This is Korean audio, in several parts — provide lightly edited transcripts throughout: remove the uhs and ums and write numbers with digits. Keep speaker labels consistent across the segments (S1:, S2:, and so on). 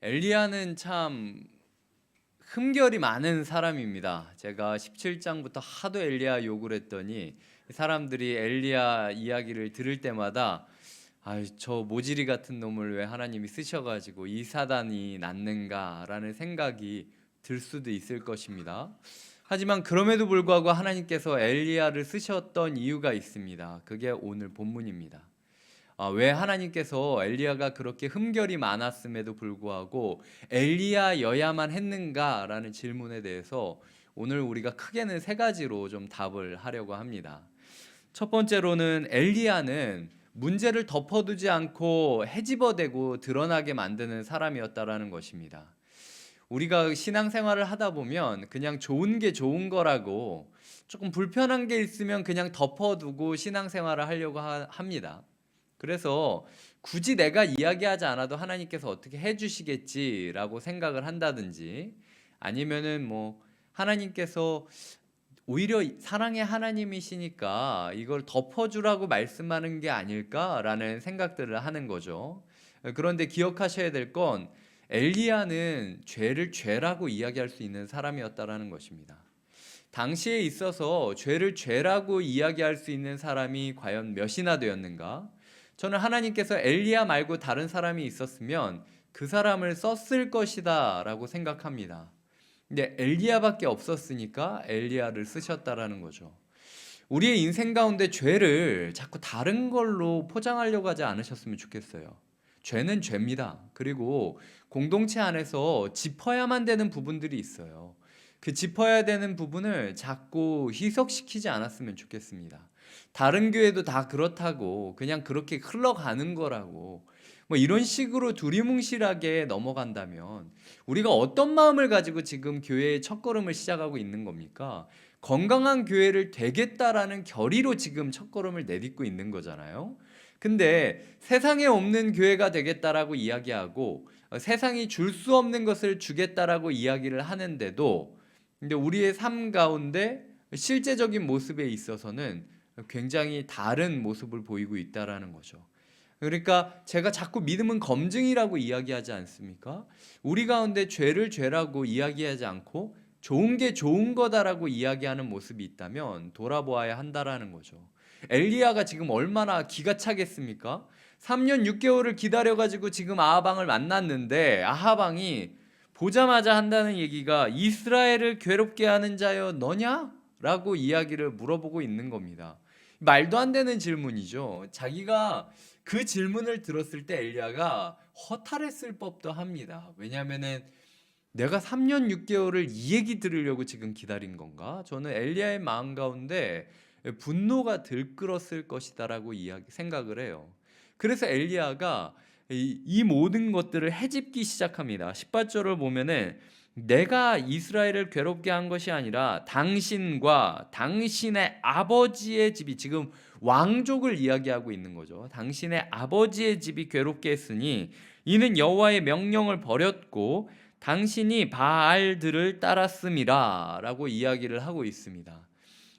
S1: 엘리야는 참 흠결이 많은 사람입니다. 제가 17장부터 하도 엘리야 욕을 했더니 사람들이 엘리야 이야기를 들을 때마다 저 모지리 같은 놈을 왜 하나님이 쓰셔가지고 이 사단이 낳는가라는 생각이 들 수도 있을 것입니다. 하지만 그럼에도 불구하고 하나님께서 엘리야를 쓰셨던 이유가 있습니다. 그게 오늘 본문입니다. 왜 하나님께서 엘리야가 그렇게 흠결이 많았음에도 불구하고 엘리야여야만 했는가라는 질문에 대해서 오늘 우리가 크게는 세 가지로 좀 답을 하려고 합니다. 첫 번째로는 엘리야는 문제를 덮어두지 않고 헤집어대고 드러나게 만드는 사람이었다라는 것입니다. 우리가 신앙생활을 하다 보면 그냥 좋은 게 좋은 거라고 조금 불편한 게 있으면 그냥 덮어두고 신앙생활을 하려고 합니다. 그래서 굳이 내가 이야기하지 않아도 하나님께서 어떻게 해주시겠지라고 생각을 한다든지, 아니면은 하나님께서 오히려 사랑의 하나님이시니까 이걸 덮어주라고 말씀하는 게 아닐까라는 생각들을 하는 거죠. 그런데 기억하셔야 될 건 엘리야는 죄를 죄라고 이야기할 수 있는 사람이었다라는 것입니다. 당시에 있어서 죄를 죄라고 이야기할 수 있는 사람이 과연 몇이나 되었는가? 저는 하나님께서 엘리야 말고 다른 사람이 있었으면 그 사람을 썼을 것이다 라고 생각합니다. 근데 엘리야밖에 없었으니까 엘리야를 쓰셨다라는 거죠. 우리의 인생 가운데 죄를 자꾸 다른 걸로 포장하려고 하지 않으셨으면 좋겠어요. 죄는 죄입니다. 그리고 공동체 안에서 짚어야만 되는 부분들이 있어요. 그 짚어야 되는 부분을 자꾸 희석시키지 않았으면 좋겠습니다. 다른 교회도 다 그렇다고 그냥 그렇게 흘러가는 거라고 이런 식으로 두리뭉실하게 넘어간다면 우리가 어떤 마음을 가지고 지금 교회의 첫걸음을 시작하고 있는 겁니까? 건강한 교회를 되겠다라는 결의로 지금 첫걸음을 내딛고 있는 거잖아요. 근데 세상에 없는 교회가 되겠다라고 이야기하고 세상이 줄 수 없는 것을 주겠다라고 이야기를 하는데도 근데 우리의 삶 가운데 실제적인 모습에 있어서는 굉장히 다른 모습을 보이고 있다라는 거죠. 그러니까 제가 자꾸 믿음은 검증이라고 이야기하지 않습니까? 우리 가운데 죄를 죄라고 이야기하지 않고 좋은 게 좋은 거다라고 이야기하는 모습이 있다면 돌아보아야 한다라는 거죠. 엘리야가 지금 얼마나 기가 차겠습니까? 3년 6개월을 기다려가지고 지금 아하방을 만났는데 아하방이 보자마자 한다는 얘기가 이스라엘을 괴롭게 하는 자여 너냐? 라고 이야기를 물어보고 있는 겁니다. 말도 안 되는 질문이죠. 자기가 그 질문을 들었을 때 엘리야가 허탈했을 법도 합니다. 왜냐하면은 내가 3년 6개월을 이 얘기 들으려고 지금 기다린 건가? 저는 엘리야의 마음 가운데 분노가 들끓었을 것이다라고 생각을 해요. 그래서 엘리야가 이 모든 것들을 헤집기 시작합니다. 18절을 보면은 내가 이스라엘을 괴롭게 한 것이 아니라 당신과 당신의 아버지의 집이, 지금 왕족을 이야기하고 있는 거죠. 당신의 아버지의 집이 괴롭게 했으니 이는 여호와의 명령을 버렸고 당신이 바알들을 따랐음이라 라고 이야기를 하고 있습니다.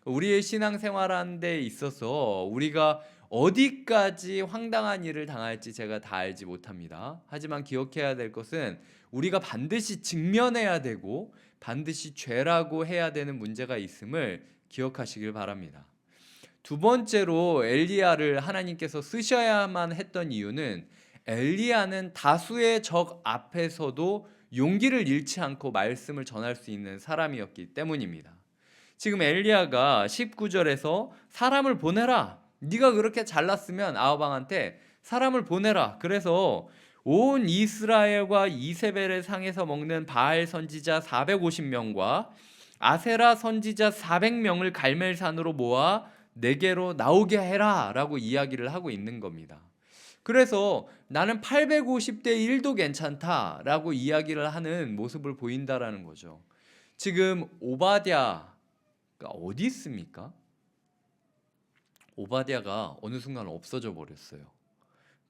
S1: 우리의 신앙생활하는 데 있어서 우리가 어디까지 황당한 일을 당할지 제가 다 알지 못합니다. 하지만 기억해야 될 것은 우리가 반드시 직면해야 되고 반드시 죄라고 해야 되는 문제가 있음을 기억하시길 바랍니다. 두 번째로 엘리야를 하나님께서 쓰셔야만 했던 이유는 엘리야는 다수의 적 앞에서도 용기를 잃지 않고 말씀을 전할 수 있는 사람이었기 때문입니다. 지금 엘리야가 19절에서 사람을 보내라. 네가 그렇게 잘났으면 아하방한테 사람을 보내라. 그래서 온 이스라엘과 이세벨의 상에서 먹는 바알 선지자 450명과 아세라 선지자 400명을 갈멜산으로 모아 내게로 나오게 해라 라고 이야기를 하고 있는 겁니다. 그래서 나는 850대 1도 괜찮다 라고 이야기를 하는 모습을 보인다라는 거죠. 지금 오바댜가 어디 있습니까? 오바댜가 어느 순간 없어져 버렸어요.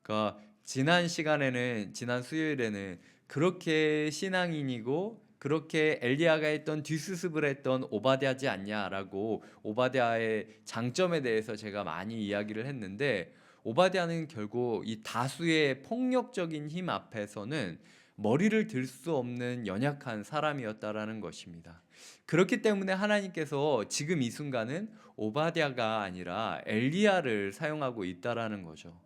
S1: 그러니까 지난 수요일에는 그렇게 신앙인이고 그렇게 엘리야가 했던 뒷수습을 했던 오바댜지 않냐라고 오바댜의 장점에 대해서 제가 많이 이야기를 했는데, 오바댜는 결국 이 다수의 폭력적인 힘 앞에서는 머리를 들 수 없는 연약한 사람이었다라는 것입니다. 그렇기 때문에 하나님께서 지금 이 순간은 오바댜가 아니라 엘리야를 사용하고 있다라는 거죠.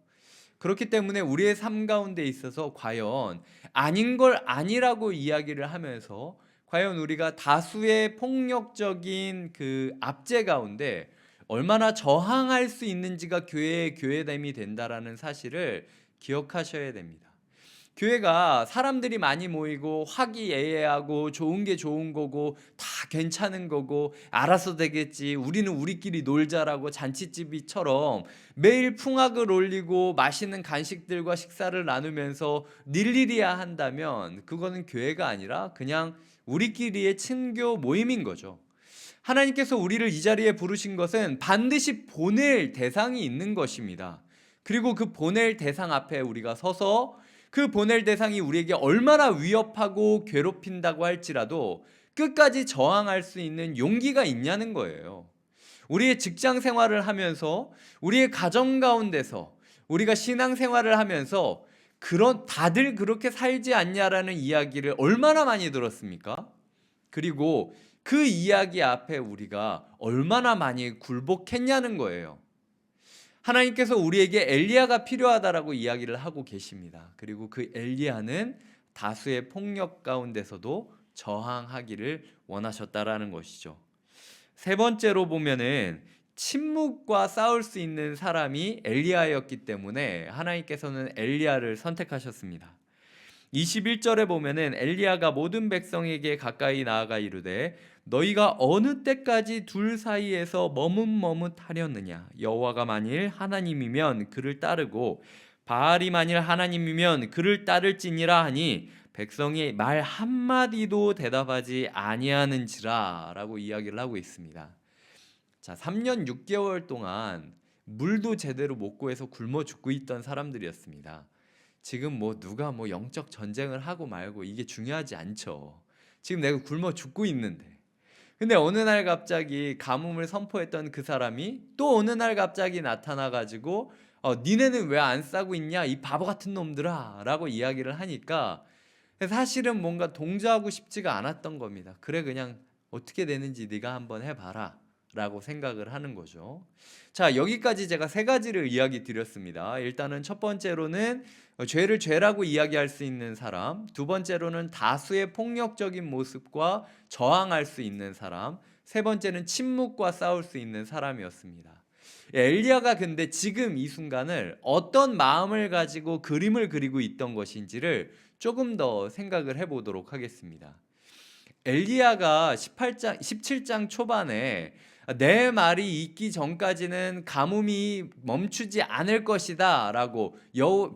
S1: 그렇기 때문에 우리의 삶 가운데 있어서 과연 아닌 걸 아니라고 이야기를 하면서 과연 우리가 다수의 폭력적인 그 압제 가운데 얼마나 저항할 수 있는지가 교회의 교회됨이 된다라는 사실을 기억하셔야 됩니다. 교회가 사람들이 많이 모이고 화기애애하고 좋은 게 좋은 거고 다 괜찮은 거고 알아서 되겠지, 우리는 우리끼리 놀자라고 잔치집이처럼 매일 풍악을 올리고 맛있는 간식들과 식사를 나누면서 닐일이야 한다면 그거는 교회가 아니라 그냥 우리끼리의 친교 모임인 거죠. 하나님께서 우리를 이 자리에 부르신 것은 반드시 보낼 대상이 있는 것입니다. 그리고 그 보낼 대상 앞에 우리가 서서 그 보낼 대상이 우리에게 얼마나 위협하고 괴롭힌다고 할지라도 끝까지 저항할 수 있는 용기가 있냐는 거예요. 우리의 직장 생활을 하면서, 우리의 가정 가운데서, 우리가 신앙 생활을 하면서 다들 그렇게 살지 않냐라는 이야기를 얼마나 많이 들었습니까? 그리고 그 이야기 앞에 우리가 얼마나 많이 굴복했냐는 거예요. 하나님께서 우리에게 엘리야가 필요하다라고 이야기를 하고 계십니다. 그리고 그 엘리야는 다수의 폭력 가운데서도 저항하기를 원하셨다라는 것이죠. 세 번째로 보면은 침묵과 싸울 수 있는 사람이 엘리야였기 때문에 하나님께서는 엘리야를 선택하셨습니다. 21절에 보면은 엘리야가 모든 백성에게 가까이 나아가 이르되 너희가 어느 때까지 둘 사이에서 머뭇머뭇하려느냐. 여호와가 만일 하나님이면 그를 따르고 바알이 만일 하나님이면 그를 따를지니라 하니 백성이 말 한마디도 대답하지 아니하는지라 라고 이야기를 하고 있습니다. 자, 3년 6개월 동안 물도 제대로 못 구해서 굶어 죽고 있던 사람들이었습니다. 지금 누가 영적 전쟁을 하고 말고 이게 중요하지 않죠. 지금 내가 굶어 죽고 있는데. 근데 어느 날 갑자기 가뭄을 선포했던 그 사람이 또 어느 날 갑자기 나타나가지고 니네는 왜 안 싸고 있냐 이 바보 같은 놈들아 라고 이야기를 하니까 사실은 뭔가 동조하고 싶지가 않았던 겁니다. 그래, 그냥 어떻게 되는지 네가 한번 해봐라 라고 생각을 하는 거죠. 자, 여기까지 제가 세 가지를 이야기 드렸습니다. 일단은 첫 번째로는 죄를 죄라고 이야기할 수 있는 사람, 두 번째로는 다수의 폭력적인 모습과 저항할 수 있는 사람, 세 번째는 침묵과 싸울 수 있는 사람이었습니다. 엘리야가 근데 지금 이 순간을 어떤 마음을 가지고 그림을 그리고 있던 것인지를 조금 더 생각을 해보도록 하겠습니다. 엘리야가 17장 초반에 내 말이 있기 전까지는 가뭄이 멈추지 않을 것이다 라고,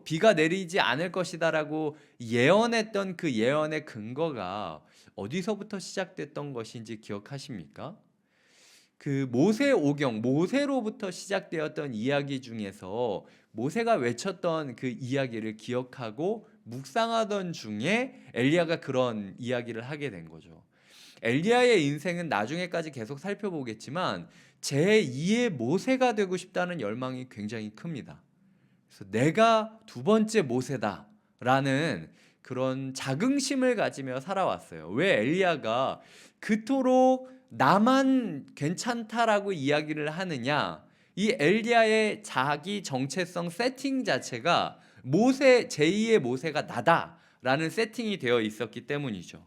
S1: 비가 내리지 않을 것이다 라고 예언했던 그 예언의 근거가 어디서부터 시작됐던 것인지 기억하십니까? 그 모세 오경, 모세로부터 시작되었던 이야기 중에서 모세가 외쳤던 그 이야기를 기억하고 묵상하던 중에 엘리야가 그런 이야기를 하게 된 거죠. 엘리야의 인생은 나중에까지 계속 살펴보겠지만 제2의 모세가 되고 싶다는 열망이 굉장히 큽니다. 그래서 내가 두 번째 모세다라는 그런 자긍심을 가지며 살아왔어요. 왜 엘리야가 그토록 나만 괜찮다라고 이야기를 하느냐? 이 엘리야의 자기 정체성 세팅 자체가 모세, 제2의 모세가 나다라는 세팅이 되어 있었기 때문이죠.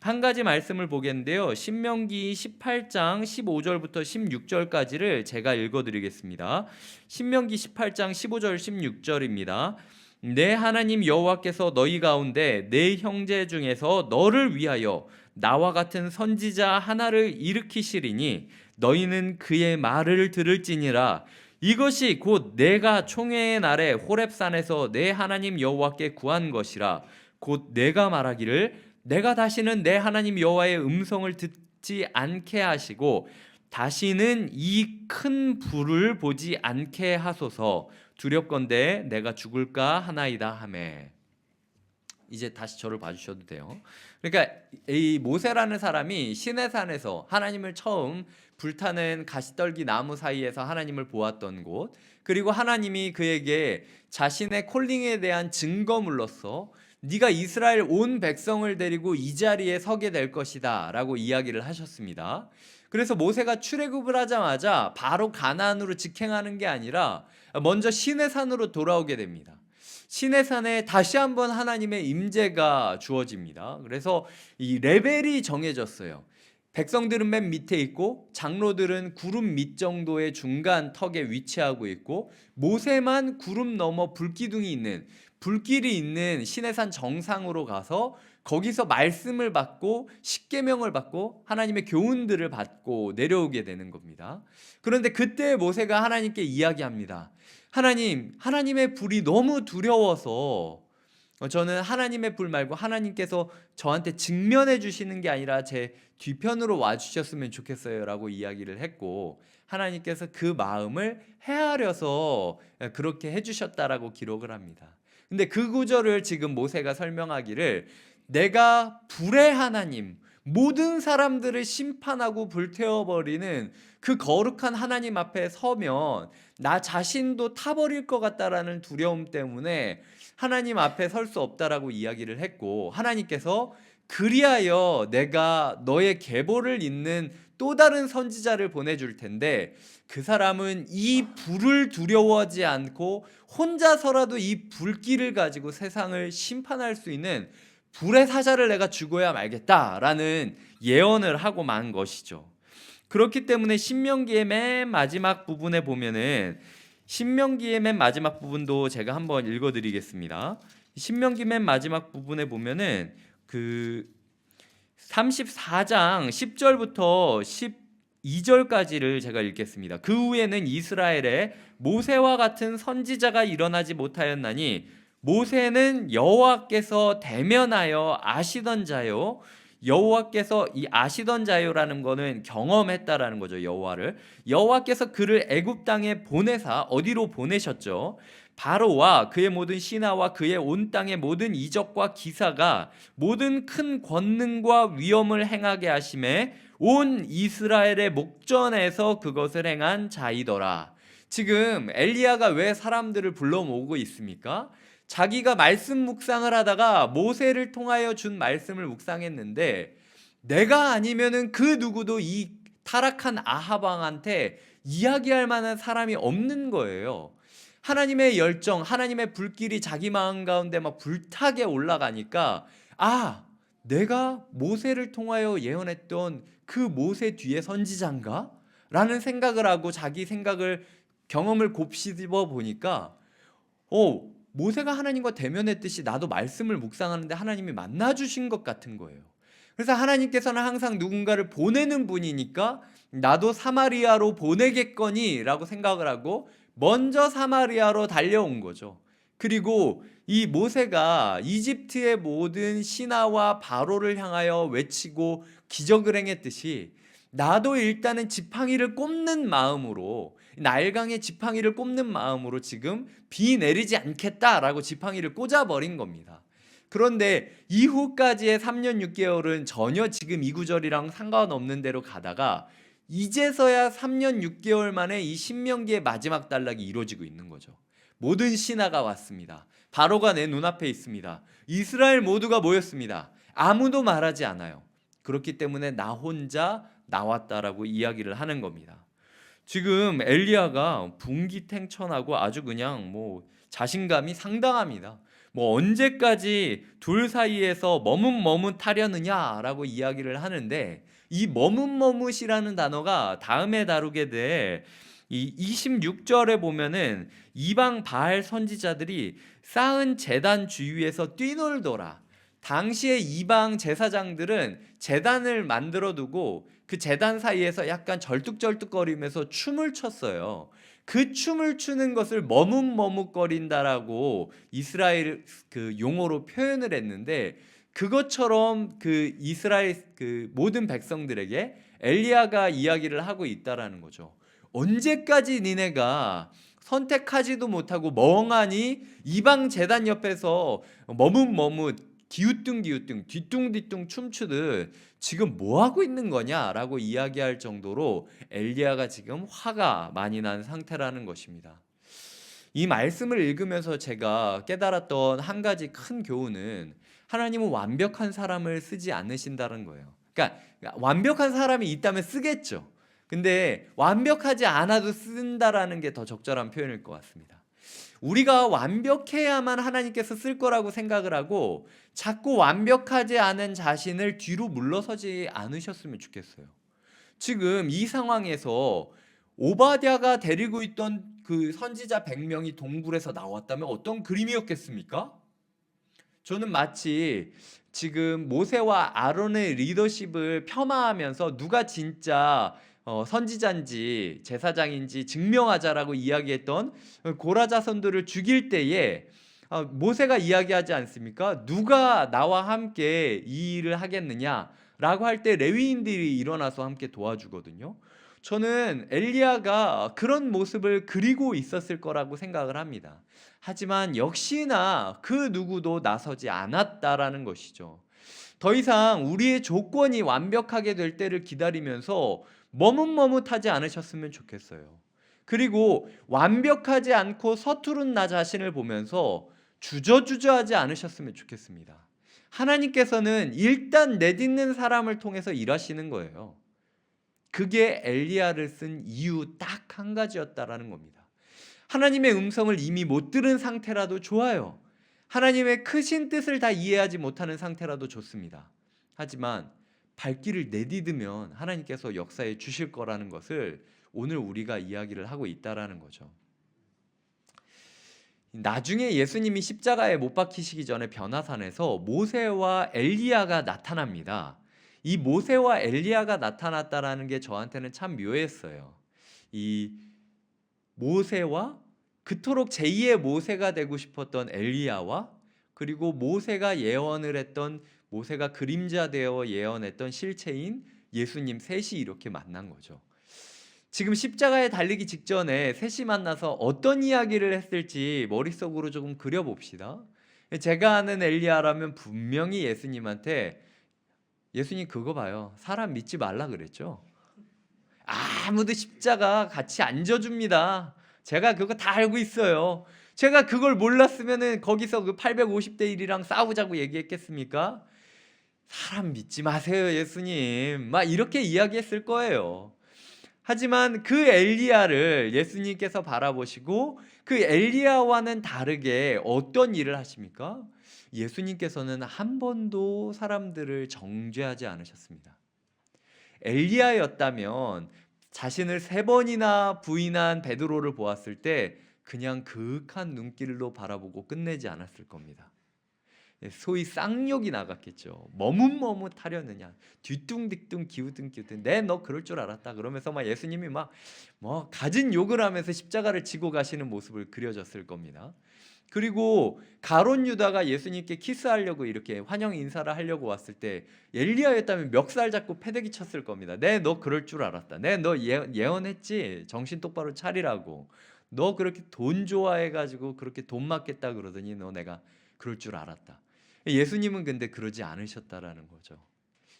S1: 한 가지 말씀을 보겠는데요. 신명기 18장 15절부터 16절까지를 제가 읽어드리겠습니다. 신명기 18장 15절 16절입니다. 내 하나님 여호와께서 너희 가운데 내 형제 중에서 너를 위하여 나와 같은 선지자 하나를 일으키시리니 너희는 그의 말을 들을지니라. 이것이 곧 내가 총회의 날에 호렙산에서 내 하나님 여호와께 구한 것이라. 곧 내가 말하기를 내가 다시는 내 하나님 여호와의 음성을 듣지 않게 하시고 다시는 이 큰 불을 보지 않게 하소서. 두렵건대 내가 죽을까 하나이다 하매. 이제 다시 저를 봐주셔도 돼요. 그러니까 이 모세라는 사람이 시내산에서 하나님을 처음 불타는 가시떨기 나무 사이에서 하나님을 보았던 곳, 그리고 하나님이 그에게 자신의 콜링에 대한 증거물로서 네가 이스라엘 온 백성을 데리고 이 자리에 서게 될 것이다 라고 이야기를 하셨습니다. 그래서 모세가 출애굽을 하자마자 바로 가나안으로 직행하는 게 아니라 먼저 시내산으로 돌아오게 됩니다. 시내산에 다시 한번 하나님의 임재가 주어집니다. 그래서 이 레벨이 정해졌어요. 백성들은 맨 밑에 있고 장로들은 구름 밑 정도의 중간 턱에 위치하고 있고 모세만 구름 너머 불길이 있는 시내산 정상으로 가서 거기서 말씀을 받고 십계명을 받고 하나님의 교훈들을 받고 내려오게 되는 겁니다. 그런데 그때 모세가 하나님께 이야기합니다. 하나님의 불이 너무 두려워서 저는 하나님의 불 말고 하나님께서 저한테 직면해 주시는 게 아니라 제 뒤편으로 와 주셨으면 좋겠어요 라고 이야기를 했고, 하나님께서 그 마음을 헤아려서 그렇게 해주셨다라고 기록을 합니다. 근데 그 구절을 지금 모세가 설명하기를, 내가 불의 하나님, 모든 사람들을 심판하고 불태워버리는 그 거룩한 하나님 앞에 서면 나 자신도 타버릴 것 같다라는 두려움 때문에 하나님 앞에 설 수 없다라고 이야기를 했고, 하나님께서 그리하여 내가 너의 계보를 잇는 또 다른 선지자를 보내줄 텐데 그 사람은 이 불을 두려워하지 않고 혼자서라도 이 불길을 가지고 세상을 심판할 수 있는 불의 사자를 내가 죽어야 말겠다라는 예언을 하고 만 것이죠. 그렇기 때문에 신명기의 맨 마지막 부분에 보면은, 신명기의 맨 마지막 부분도 제가 한번 읽어드리겠습니다. 신명기 맨 마지막 부분에 보면은 그 34장 10절부터 12절까지를 제가 읽겠습니다. 그 후에는 이스라엘에 모세와 같은 선지자가 일어나지 못하였나니 모세는 여호와께서 대면하여 아시던 자요, 여호와께서 이 아시던 자요라는 거는 경험했다라는 거죠. 여호와께서 그를 애굽 땅에 보내사, 어디로 보내셨죠? 바로와 그의 모든 신하와 그의 온 땅의 모든 이적과 기사가 모든 큰 권능과 위엄을 행하게 하심에 온 이스라엘의 목전에서 그것을 행한 자이더라. 지금 엘리야가 왜 사람들을 불러 모으고 있습니까? 자기가 말씀 묵상을 하다가 모세를 통하여 준 말씀을 묵상했는데 내가 아니면은 그 누구도 이 타락한 아합 왕한테 이야기할 만한 사람이 없는 거예요. 하나님의 열정, 하나님의 불길이 자기 마음 가운데 막 불타게 올라가니까, 아, 내가 모세를 통하여 예언했던 그 모세 뒤에 선지자인가? 라는 생각을 하고 자기 경험을 곱씹어 보니까 모세가 하나님과 대면했듯이 나도 말씀을 묵상하는데 하나님이 만나주신 것 같은 거예요. 그래서 하나님께서는 항상 누군가를 보내는 분이니까 나도 사마리아로 보내겠거니 라고 생각을 하고 먼저 사마리아로 달려온 거죠. 그리고 이 모세가 이집트의 모든 신하와 바로를 향하여 외치고 기적을 행했듯이 나도 일단은 지팡이를 꼽는 마음으로, 나일강에 지팡이를 꼽는 마음으로 지금 비 내리지 않겠다라고 지팡이를 꽂아버린 겁니다. 그런데 이후까지의 3년 6개월은 전혀 지금 이 구절이랑 상관없는 대로 가다가 이제서야 3년 6개월 만에 이 신명기의 마지막 단락이 이루어지고 있는 거죠. 모든 신하가 왔습니다. 바로가 내 눈앞에 있습니다. 이스라엘 모두가 모였습니다. 아무도 말하지 않아요. 그렇기 때문에 나 혼자 나왔다라고 이야기를 하는 겁니다. 지금 엘리야가 분기탱천하고 아주 그냥 자신감이 상당합니다. 언제까지 둘 사이에서 머뭇머뭇하려느냐라고 이야기를 하는데, 이 머뭇머뭇이라는 단어가 다음에 다루게 될 이 26절에 보면은 이방 바알 선지자들이 쌓은 제단 주위에서 뛰놀더라. 당시에 이방 제사장들은 제단을 만들어 두고 그 제단 사이에서 약간 절뚝절뚝거리면서 춤을 췄어요. 그 춤을 추는 것을 머뭇머뭇거린다라고 이스라엘 그 용어로 표현을 했는데, 그것처럼 그 이스라엘 그 모든 백성들에게 엘리야가 이야기를 하고 있다라는 거죠. 언제까지 니네가 선택하지도 못하고 멍하니 이방 제단 옆에서 머뭇머뭇 기우뚱기우뚱 뒤뚱뒤뚱 춤추듯 지금 뭐 하고 있는 거냐라고 이야기할 정도로 엘리야가 지금 화가 많이 난 상태라는 것입니다. 이 말씀을 읽으면서 제가 깨달았던 한 가지 큰 교훈은 하나님은 완벽한 사람을 쓰지 않으신다는 거예요. 그러니까 완벽한 사람이 있다면 쓰겠죠. 근데 완벽하지 않아도 쓴다라는 게 더 적절한 표현일 것 같습니다. 우리가 완벽해야만 하나님께서 쓸 거라고 생각을 하고 자꾸 완벽하지 않은 자신을 뒤로 물러서지 않으셨으면 좋겠어요. 지금 이 상황에서 오바댜가 데리고 있던 그 선지자 100명이 동굴에서 나왔다면 어떤 그림이었겠습니까? 저는 마치 지금 모세와 아론의 리더십을 폄하하면서 누가 진짜 선지자인지 제사장인지 증명하자라고 이야기했던 고라 자손들을 죽일 때에 모세가 이야기하지 않습니까? 누가 나와 함께 이 일을 하겠느냐라고 할 때 레위인들이 일어나서 함께 도와주거든요. 저는 엘리야가 그런 모습을 그리고 있었을 거라고 생각을 합니다. 하지만 역시나 그 누구도 나서지 않았다라는 것이죠. 더 이상 우리의 조건이 완벽하게 될 때를 기다리면서 머뭇머뭇하지 않으셨으면 좋겠어요. 그리고 완벽하지 않고 서투른 나 자신을 보면서 주저주저하지 않으셨으면 좋겠습니다. 하나님께서는 일단 내딛는 사람을 통해서 일하시는 거예요. 그게 엘리야를 쓴 이유 딱 한 가지였다라는 겁니다. 하나님의 음성을 이미 못 들은 상태라도 좋아요. 하나님의 크신 뜻을 다 이해하지 못하는 상태라도 좋습니다. 하지만 발길을 내디디면 하나님께서 역사해 주실 거라는 것을 오늘 우리가 이야기를 하고 있다라는 거죠. 나중에 예수님이 십자가에 못 박히시기 전에 변화산에서 모세와 엘리야가 나타납니다. 이 모세와 엘리야가 나타났다라는 게 저한테는 참 묘했어요. 이 모세와 그토록 제2의 모세가 되고 싶었던 엘리야와 그리고 모세가 예언을 했던 모세가 그림자 되어 예언했던 실체인 예수님 셋이 이렇게 만난 거죠. 지금 십자가에 달리기 직전에 셋이 만나서 어떤 이야기를 했을지 머릿속으로 조금 그려봅시다. 제가 아는 엘리야라면 분명히 예수님한테 예수님 그거 봐요. 사람 믿지 말라 그랬죠. 아무도 십자가 같이 안 져줍니다. 제가 그거 다 알고 있어요. 제가 그걸 몰랐으면은 거기서 그 850대 1이랑 싸우자고 얘기했겠습니까? 사람 믿지 마세요, 예수님. 막 이렇게 이야기했을 거예요. 하지만 그 엘리야를 예수님께서 바라보시고 그 엘리야와는 다르게 어떤 일을 하십니까? 예수님께서는 한 번도 사람들을 정죄하지 않으셨습니다. 엘리야였다면 자신을 3번이나 부인한 베드로를 보았을 때 그냥 그윽한 눈길로 바라보고 끝내지 않았을 겁니다. 소위 쌍욕이 나갔겠죠. 머뭇머뭇하려느냐, 뒤뚱뒤뚱 기우뚱기우뚱, 내 너 그럴 줄 알았다 그러면서 막 예수님이 막 가진 욕을 하면서 십자가를 지고 가시는 모습을 그려졌을 겁니다. 그리고 가룟 유다가 예수님께 키스하려고 이렇게 환영 인사를 하려고 왔을 때 엘리야였다면 멱살 잡고 패대기 쳤을 겁니다. 내 너 그럴 줄 알았다. 내 너 예언했지. 정신 똑바로 차리라고. 너 그렇게 돈 좋아해가지고 그렇게 돈 맞겠다 그러더니 너 내가 그럴 줄 알았다. 예수님은 근데 그러지 않으셨다라는 거죠.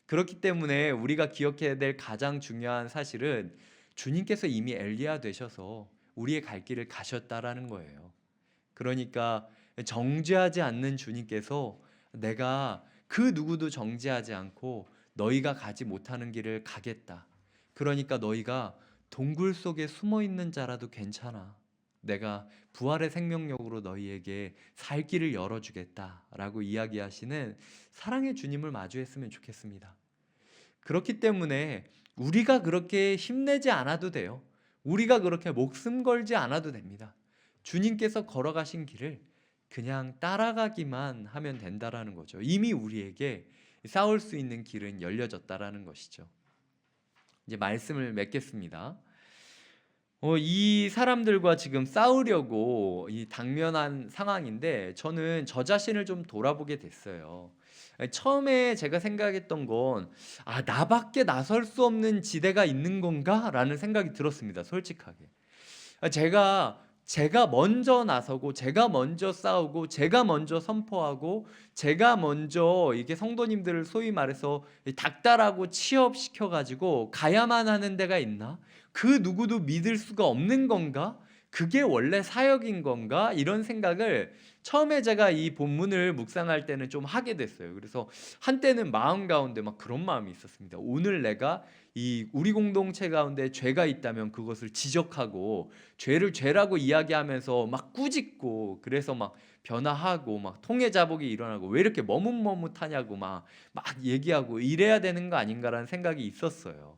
S1: 그렇기 때문에 우리가 기억해야 될 가장 중요한 사실은 주님께서 이미 엘리야 되셔서 우리의 갈 길을 가셨다라는 거예요. 그러니까 정죄하지 않는 주님께서 내가 그 누구도 정죄하지 않고 너희가 가지 못하는 길을 가겠다. 그러니까 너희가 동굴 속에 숨어 있는 자라도 괜찮아. 내가 부활의 생명력으로 너희에게 살 길을 열어주겠다라고 이야기하시는 사랑의 주님을 마주했으면 좋겠습니다. 그렇기 때문에 우리가 그렇게 힘내지 않아도 돼요. 우리가 그렇게 목숨 걸지 않아도 됩니다. 주님께서 걸어가신 길을 그냥 따라가기만 하면 된다라는 거죠. 이미 우리에게 싸울 수 있는 길은 열려졌다라는 것이죠. 이제 말씀을 맺겠습니다. 이 사람들과 지금 싸우려고 당면한 상황인데 저는 저 자신을 좀 돌아보게 됐어요. 처음에 제가 생각했던 건 나밖에 나설 수 없는 지대가 있는 건가? 라는 생각이 들었습니다. 솔직하게. 제가 먼저 나서고 제가 먼저 싸우고 제가 먼저 선포하고 제가 먼저 이게 성도님들을 소위 말해서 닥달하고 취업시켜 가지고 가야만 하는 데가 있나? 그 누구도 믿을 수가 없는 건가? 그게 원래 사역인 건가? 이런 생각을 처음에 제가 이 본문을 묵상할 때는 좀 하게 됐어요. 그래서 한때는 마음 가운데 막 그런 마음이 있었습니다. 오늘 내가 이 우리 공동체 가운데 죄가 있다면 그것을 지적하고 죄를 죄라고 이야기하면서 막 꾸짖고, 그래서 막 변화하고 막 통해자복이 일어나고 왜 이렇게 머뭇머뭇하냐고 막 얘기하고 이래야 되는 거 아닌가라는 생각이 있었어요.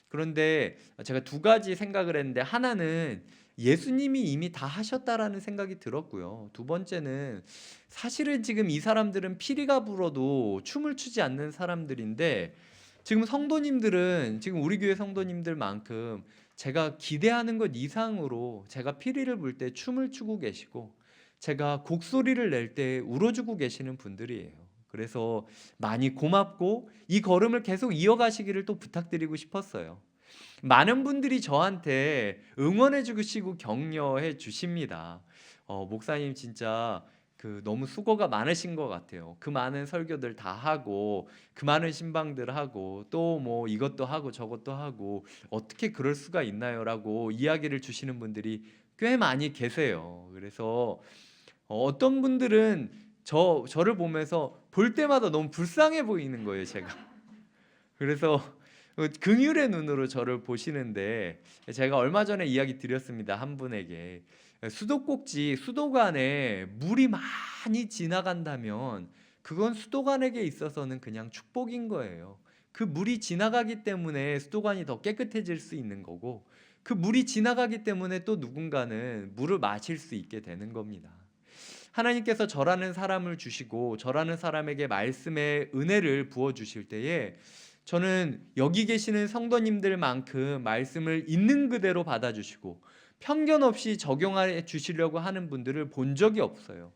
S1: 그런데 제가 두 가지 생각을 했는데, 하나는 예수님이 이미 다 하셨다라는 생각이 들었고요. 두 번째는 사실은 지금 이 사람들은 피리가 불어도 춤을 추지 않는 사람들인데, 지금 성도님들은, 지금 우리 교회 성도님들만큼 제가 기대하는 것 이상으로 제가 피리를 불 때 춤을 추고 계시고, 제가 곡소리를 낼 때 울어주고 계시는 분들이에요. 그래서 많이 고맙고 이 걸음을 계속 이어가시기를 또 부탁드리고 싶었어요. 많은 분들이 저한테 응원해 주시고 격려해 주십니다. 목사님 진짜 너무 수고가 많으신 것 같아요. 그 많은 설교들 다 하고 그 많은 신방들 하고 또 뭐 이것도 하고 저것도 하고 어떻게 그럴 수가 있나요라고 이야기를 주시는 분들이 꽤 많이 계세요. 그래서 어떤 분들은 저를 보면서 볼 때마다 너무 불쌍해 보이는 거예요, 제가. 그래서 긍휼의 눈으로 저를 보시는데, 제가 얼마 전에 이야기 드렸습니다. 한 분에게 수도꼭지, 수도관에 물이 많이 지나간다면 그건 수도관에게 있어서는 그냥 축복인 거예요. 그 물이 지나가기 때문에 수도관이 더 깨끗해질 수 있는 거고, 그 물이 지나가기 때문에 또 누군가는 물을 마실 수 있게 되는 겁니다. 하나님께서 저라는 사람을 주시고 저라는 사람에게 말씀의 은혜를 부어 주실 때에, 저는 여기 계시는 성도님들만큼 말씀을 있는 그대로 받아주시고 편견 없이 적용해 주시려고 하는 분들을 본 적이 없어요.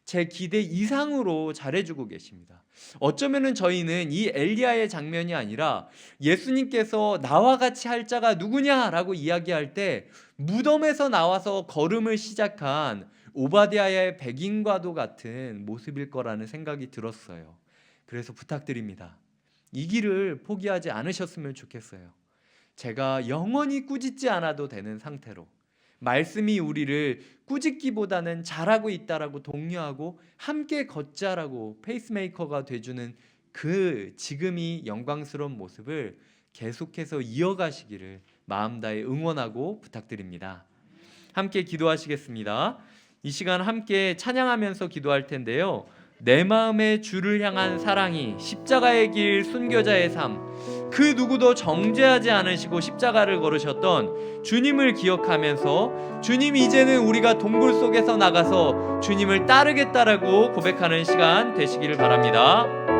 S1: 제 기대 이상으로 잘해주고 계십니다. 어쩌면은 저희는 이 엘리야의 장면이 아니라 예수님께서 나와 같이 할 자가 누구냐라고 이야기할 때 무덤에서 나와서 걸음을 시작한 오바댜의 백인과도 같은 모습일 거라는 생각이 들었어요. 그래서 부탁드립니다. 이 길을 포기하지 않으셨으면 좋겠어요. 제가 영원히 꾸짖지 않아도 되는 상태로 말씀이 우리를 꾸짖기보다는 잘하고 있다라고 독려하고 함께 걷자라고 페이스메이커가 돼주는 그 지금이 영광스러운 모습을 계속해서 이어가시기를 마음 다해 응원하고 부탁드립니다. 함께 기도하시겠습니다. 이 시간 함께 찬양하면서 기도할 텐데요, 내 마음의 주를 향한 사랑이 십자가의 길 순교자의 삶, 그 누구도 정죄하지 않으시고 십자가를 걸으셨던 주님을 기억하면서 주님, 이제는 우리가 동굴 속에서 나가서 주님을 따르겠다라고 고백하는 시간 되시기를 바랍니다.